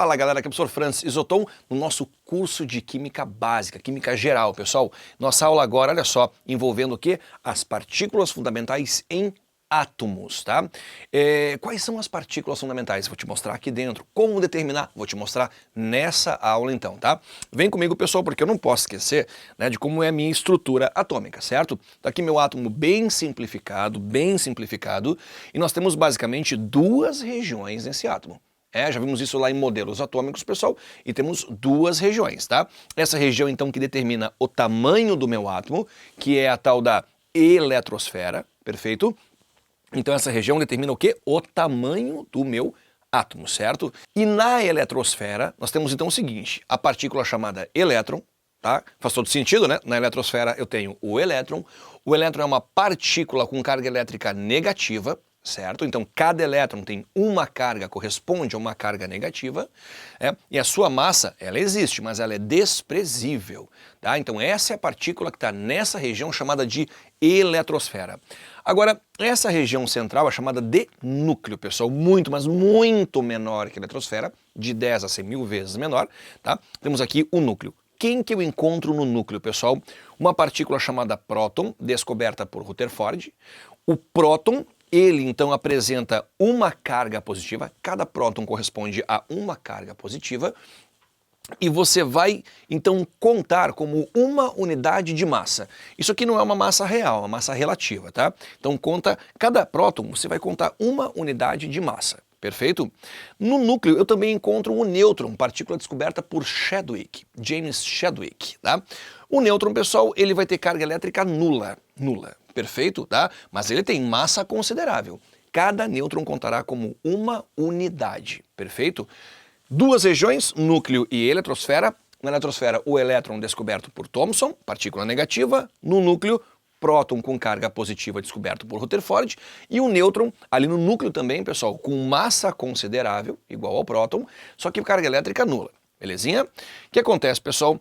Fala galera, aqui é o professor Francis Isoton no nosso curso de Química Básica, Química Geral, pessoal. Nossa aula agora, olha só, envolvendo o quê? As partículas fundamentais em átomos, tá? Quais são as partículas fundamentais? Vou te mostrar aqui dentro. Como determinar? Vou te mostrar nessa aula então, tá? Vem comigo, pessoal, porque eu não posso esquecer, né, de como é a minha estrutura atômica, certo? Tá aqui meu átomo bem simplificado, e nós temos basicamente duas regiões nesse átomo. Já vimos isso lá em modelos atômicos, pessoal, e temos duas regiões, tá? Essa região, então, que determina o tamanho do meu átomo, que é a tal da eletrosfera, perfeito? Então essa região determina o quê? O tamanho do meu átomo, certo? E na eletrosfera, nós temos então o seguinte, a partícula chamada elétron, tá? Faz todo sentido, né? Na eletrosfera eu tenho o elétron é uma partícula com carga elétrica negativa, certo? Então cada elétron tem uma carga, corresponde a uma carga negativa, e a sua massa, ela existe, mas ela é desprezível, tá? Então essa é a partícula que está nessa região chamada de eletrosfera. Agora, essa região central é chamada de núcleo, pessoal, muito, mas muito menor que a eletrosfera, de 10 a 100 mil vezes menor, tá? Temos aqui o núcleo. Quem que eu encontro no núcleo, pessoal? Uma partícula chamada próton, descoberta por Rutherford. O próton, ele então apresenta uma carga positiva, cada próton corresponde a uma carga positiva, e você vai então contar como uma unidade de massa. Isso aqui não é uma massa real, é uma massa relativa, tá? Então conta, cada próton você vai contar uma unidade de massa, perfeito? No núcleo eu também encontro o nêutron, partícula descoberta por Chadwick, James Chadwick, tá? O nêutron, pessoal, ele vai ter carga elétrica nula, perfeito, tá? Mas ele tem massa considerável. Cada nêutron contará como uma unidade, perfeito? Duas regiões, núcleo e eletrosfera. Na eletrosfera, o elétron descoberto por Thomson, partícula negativa. No núcleo, próton com carga positiva descoberto por Rutherford. E o nêutron, ali no núcleo também, pessoal, com massa considerável, igual ao próton, só que carga elétrica nula. Belezinha? O que acontece, pessoal?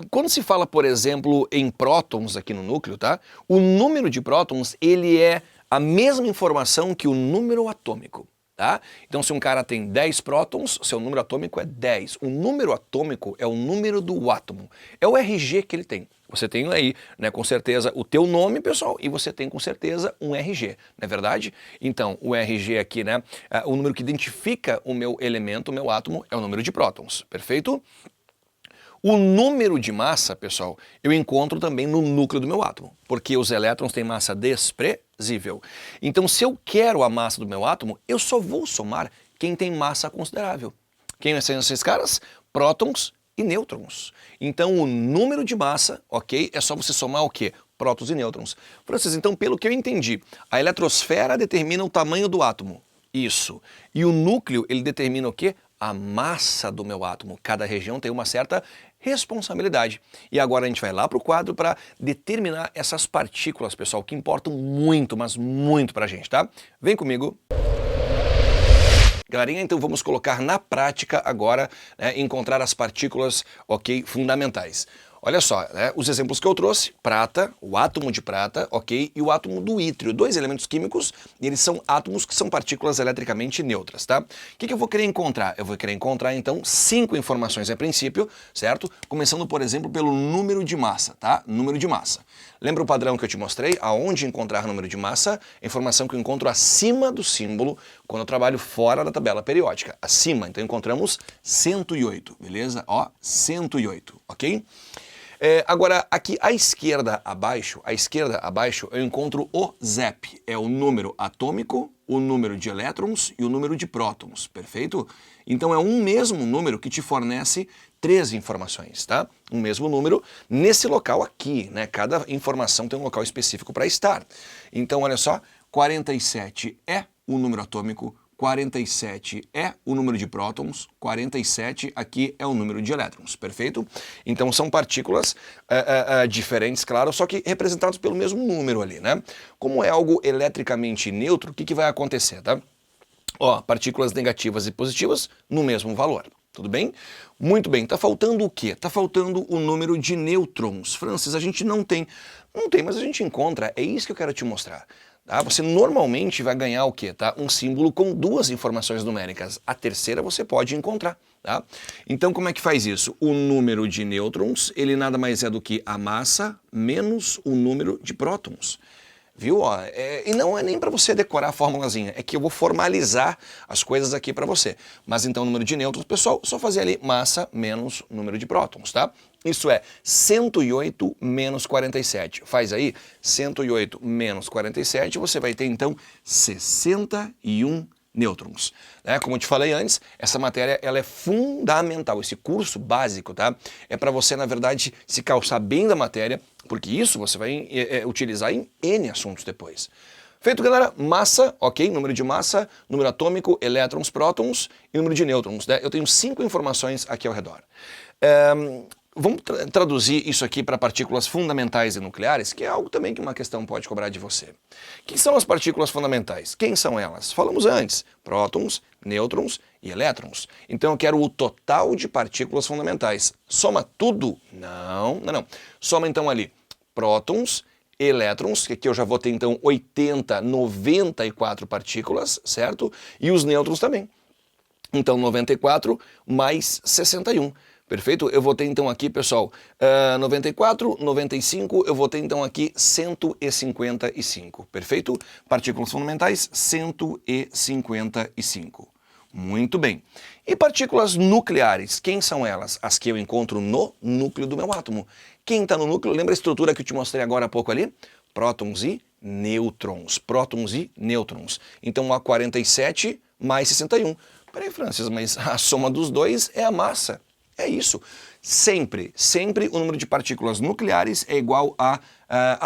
Quando se fala, por exemplo, em prótons aqui no núcleo, tá? O número de prótons, ele é a mesma informação que o número atômico. Tá? Então se um cara tem 10 prótons, seu número atômico é 10. O número atômico é o número do átomo, é o RG que ele tem. Você tem aí, né, com certeza, o teu nome, pessoal, e você tem com certeza um RG, não é verdade? Então o RG aqui, né, o número que identifica o meu elemento, o meu átomo, é o número de prótons, perfeito? O número de massa, pessoal, eu encontro também no núcleo do meu átomo, porque os elétrons têm massa desprezível. Então, se eu quero a massa do meu átomo, eu só vou somar quem tem massa considerável. Quem são esses caras? Prótons e nêutrons. Então, o número de massa, ok, é só você somar o quê? Prótons e nêutrons. Francis, então, pelo que eu entendi, a eletrosfera determina o tamanho do átomo. Isso. E o núcleo, ele determina o quê? A massa do meu átomo. Cada região tem uma certa responsabilidade. E agora a gente vai lá para o quadro para determinar essas partículas, pessoal, que importam muito, mas muito para a gente, tá? Vem comigo. Galerinha, então vamos colocar na prática agora, né, encontrar as partículas, ok, fundamentais. Olha só, né, os exemplos que eu trouxe, prata, o átomo de prata, ok, e o átomo do ítrio, dois elementos químicos, e eles são átomos que são partículas eletricamente neutras, tá? O que eu vou querer encontrar? Eu vou querer encontrar, então, 5 informações a princípio, certo? Começando, por exemplo, pelo número de massa, tá? Número de massa. Lembra o padrão que eu te mostrei? Aonde encontrar número de massa? Informação que eu encontro acima do símbolo quando eu trabalho fora da tabela periódica. Acima, então encontramos 108, beleza? Ó, 108, ok? Agora, aqui à esquerda abaixo, eu encontro o ZEP, é o número atômico, o número de elétrons e o número de prótons, perfeito? Então é um mesmo número que te fornece 3 informações, tá? Um mesmo número nesse local aqui, né? Cada informação tem um local específico para estar. Então, olha só, 47 é o número atômico, 47 é o número de prótons, 47 aqui é o número de elétrons, perfeito? Então são partículas diferentes, claro, só que representadas pelo mesmo número ali, né? Como é algo eletricamente neutro, o que vai acontecer, tá? Ó, partículas negativas e positivas no mesmo valor, tudo bem? Muito bem, tá faltando o quê? Tá faltando o número de nêutrons. Francis, a gente não tem, mas a gente encontra, é isso que eu quero te mostrar. Tá? Você normalmente vai ganhar o quê? Tá? Um símbolo com duas informações numéricas. A terceira você pode encontrar. Tá? Então como é que faz isso? O número de nêutrons, ele nada mais é do que a massa menos o número de prótons. Viu? Ó, e não é nem para você decorar a formulazinha, é que eu vou formalizar as coisas aqui para você. Mas então o número de nêutrons, pessoal, só fazer ali massa menos número de prótons, tá? Isso é 108 menos 47. Faz aí 108 menos 47, você vai ter então 61 nêutrons. Como eu te falei antes, essa matéria ela é fundamental, esse curso básico, tá? É para você, na verdade, se calçar bem da matéria, porque isso você vai utilizar em N assuntos depois. Feito, galera? Massa, ok? Número de massa, número atômico, elétrons, prótons e número de nêutrons. Né? Eu tenho 5 informações aqui ao redor. Vamos traduzir isso aqui para partículas fundamentais e nucleares, que é algo também que uma questão pode cobrar de você. O que são as partículas fundamentais? Quem são elas? Falamos antes, prótons, nêutrons e elétrons. Então eu quero o total de partículas fundamentais. Soma tudo? Não. Soma então ali prótons, elétrons, que aqui eu já vou ter então 80, 94 partículas, certo? E os nêutrons também. Então 94 mais 61. Perfeito? Eu vou ter então aqui, pessoal, 94, 95, eu vou ter então aqui 155. Perfeito? Partículas fundamentais, 155. Muito bem. E partículas nucleares, quem são elas? As que eu encontro no núcleo do meu átomo. Quem está no núcleo, lembra a estrutura que eu te mostrei agora há pouco ali? Prótons e nêutrons. Prótons e nêutrons. Então, a 47 mais 61. Peraí, Francis, mas a soma dos dois é a massa. É isso. Sempre o número de partículas nucleares é igual à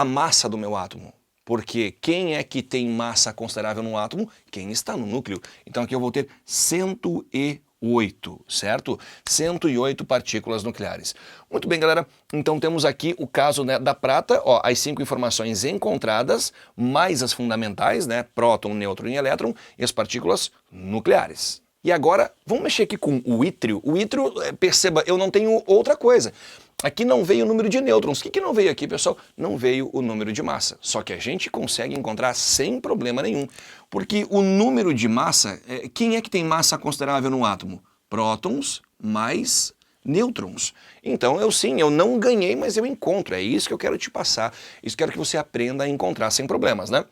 massa do meu átomo. Porque quem é que tem massa considerável no átomo? Quem está no núcleo. Então aqui eu vou ter 108, certo? 108 partículas nucleares. Muito bem, galera. Então temos aqui o caso, né, da prata, ó, as 5 informações encontradas, mais as fundamentais, né, próton, nêutron e elétron, e as partículas nucleares. E agora, vamos mexer aqui com o ítrio. O ítrio, perceba, eu não tenho outra coisa. Aqui não veio o número de nêutrons. O que não veio aqui, pessoal? Não veio o número de massa. Só que a gente consegue encontrar sem problema nenhum. Porque o número de massa, quem é que tem massa considerável no átomo? Prótons mais nêutrons. Então, eu não ganhei, mas eu encontro. É isso que eu quero te passar. Isso que eu quero que você aprenda a encontrar sem problemas, né?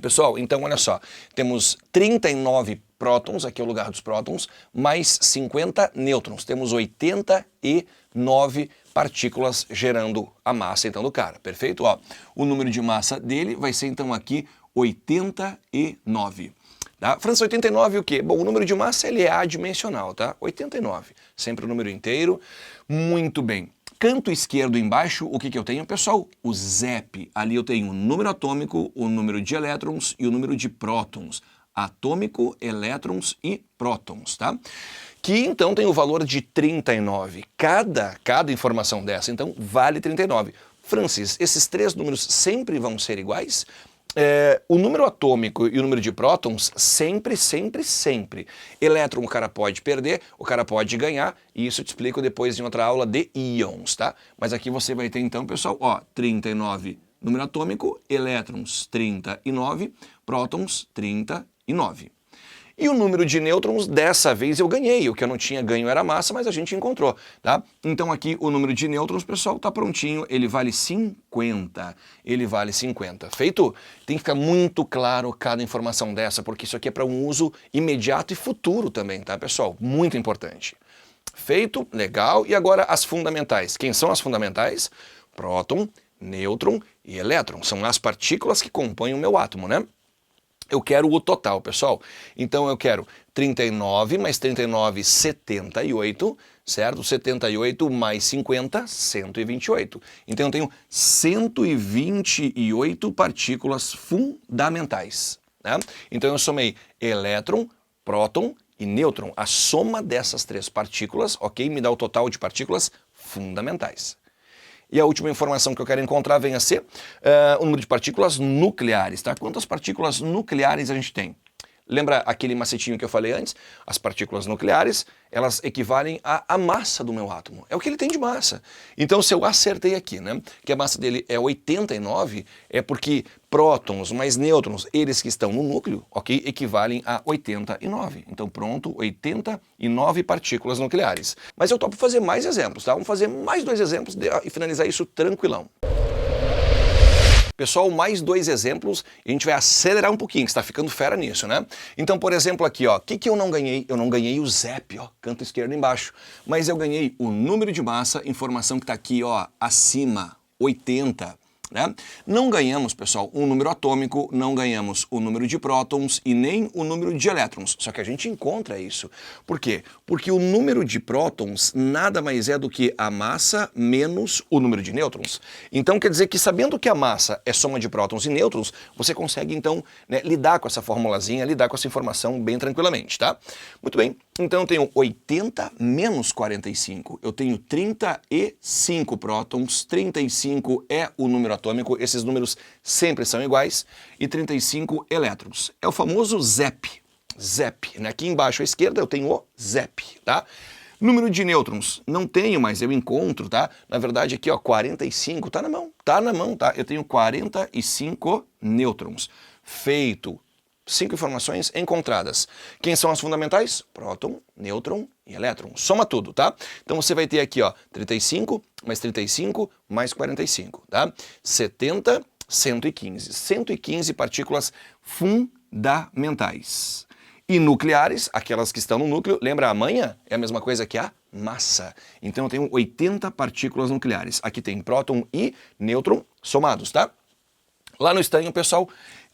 Pessoal, então olha só, temos 39 prótons, aqui é o lugar dos prótons, mais 50 nêutrons. Temos 89 partículas gerando a massa então do cara, perfeito? Ó, o número de massa dele vai ser então aqui 89. Tá? Francis, 89 o quê? Bom, o número de massa ele é adimensional, tá? 89, sempre o número inteiro. Muito bem. Canto esquerdo embaixo, o que eu tenho, pessoal? O ZEP. Ali eu tenho o número atômico, o número de elétrons e o número de prótons. Atômico, elétrons e prótons, tá? Que então tem o valor de 39. Cada informação dessa, então, vale 39. Francis, esses 3 números sempre vão ser iguais? O número atômico e o número de prótons, sempre. Elétron o cara pode perder, o cara pode ganhar, e isso eu te explico depois em outra aula de íons, tá? Mas aqui você vai ter então, pessoal, ó, 39 número atômico, elétrons 39, prótons 39. E o número de nêutrons, dessa vez eu ganhei. O que eu não tinha ganho era massa, mas a gente encontrou, tá? Então aqui o número de nêutrons, pessoal, tá prontinho. Ele vale 50. Ele vale 50. Feito? Tem que ficar muito claro cada informação dessa, porque isso aqui é para um uso imediato e futuro também, tá, pessoal? Muito importante. Feito? Legal. E agora as fundamentais. Quem são as fundamentais? Próton, nêutron e elétron. São as partículas que compõem o meu átomo, né? Eu quero o total, pessoal. Então eu quero 39 mais 39, 78, certo? 78 mais 50, 128. Então eu tenho 128 partículas fundamentais, né? Então eu somei elétron, próton e nêutron. A soma dessas 3 partículas, ok? Me dá o total de partículas fundamentais. E a última informação que eu quero encontrar vem a ser o número de partículas nucleares, tá? Quantas partículas nucleares a gente tem? Lembra aquele macetinho que eu falei antes? As partículas nucleares, elas equivalem à massa do meu átomo. É o que ele tem de massa. Então, se eu acertei aqui, né, que a massa dele é 89, é porque prótons mais nêutrons, eles que estão no núcleo, ok, equivalem a 89. Então, pronto, 89 partículas nucleares. Mas eu topo fazer mais exemplos, tá? Vamos fazer mais 2 exemplos e finalizar isso tranquilão. Pessoal, mais 2 exemplos e a gente vai acelerar um pouquinho, que está ficando fera nisso, né? Então, por exemplo, aqui, ó, o que eu não ganhei? Eu não ganhei o ZEP, ó, canto esquerdo embaixo, mas eu ganhei o número de massa, informação que está aqui, ó, acima, 80. Né? Não ganhamos, pessoal, um número atômico, não ganhamos o número de prótons e nem o número de elétrons. Só que a gente encontra isso. Por quê? Porque o número de prótons nada mais é do que a massa menos o número de nêutrons. Então quer dizer que sabendo que a massa é soma de prótons e nêutrons, você consegue então, né, lidar com essa formulazinha, lidar com essa informação bem tranquilamente, tá? Muito bem. Então eu tenho 80 menos 45. Eu tenho 35 prótons, 35 é o número atômico, esses números sempre são iguais, e 35 elétrons. É o famoso ZEP. ZEP, né? Aqui embaixo à esquerda eu tenho o ZEP, tá? Número de nêutrons, não tenho, mas eu encontro, tá? Na verdade aqui, ó, 45, tá na mão, tá? Eu tenho 45 nêutrons. Feito. 5 informações encontradas. Quem são as fundamentais? Próton, nêutron e elétron. Soma tudo, tá? Então você vai ter aqui, ó, 35 mais 45, tá? 70, 115. 115 partículas fundamentais. E nucleares, aquelas que estão no núcleo, lembra a manha? É a mesma coisa que a massa. Então eu tenho 80 partículas nucleares. Aqui tem próton e nêutron somados, tá? Lá no estanho, pessoal,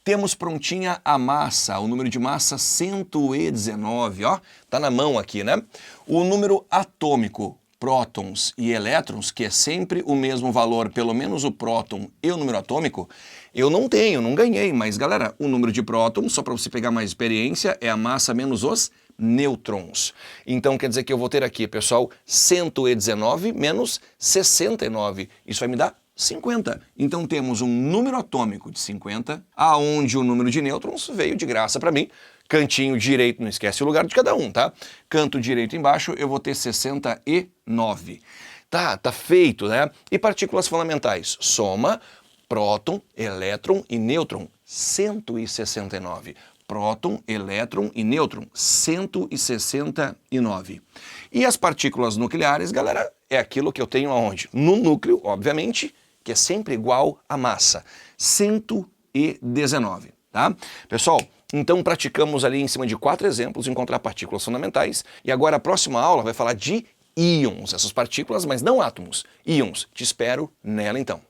temos prontinha a massa, o número de massa 119, ó, tá na mão aqui, né? O número atômico, prótons e elétrons, que é sempre o mesmo valor, pelo menos o próton e o número atômico, eu não tenho, não ganhei, mas galera, o número de prótons, só para você pegar mais experiência, é a massa menos os nêutrons. Então quer dizer que eu vou ter aqui, pessoal, 119 menos 69, isso vai me dar 50. Então temos um número atômico de 50, aonde o número de nêutrons veio de graça para mim. Cantinho direito, não esquece o lugar de cada um, tá? Canto direito embaixo eu vou ter 69. Tá feito, né? E partículas fundamentais? Soma, próton, elétron e nêutron, 169. Próton, elétron e nêutron, 169. E as partículas nucleares, galera, é aquilo que eu tenho aonde? No núcleo, obviamente, que é sempre igual à massa, 119, tá? Pessoal, então praticamos ali em cima de 4 exemplos encontrar partículas fundamentais e agora a próxima aula vai falar de íons, essas partículas, mas não átomos, íons. Te espero nela então.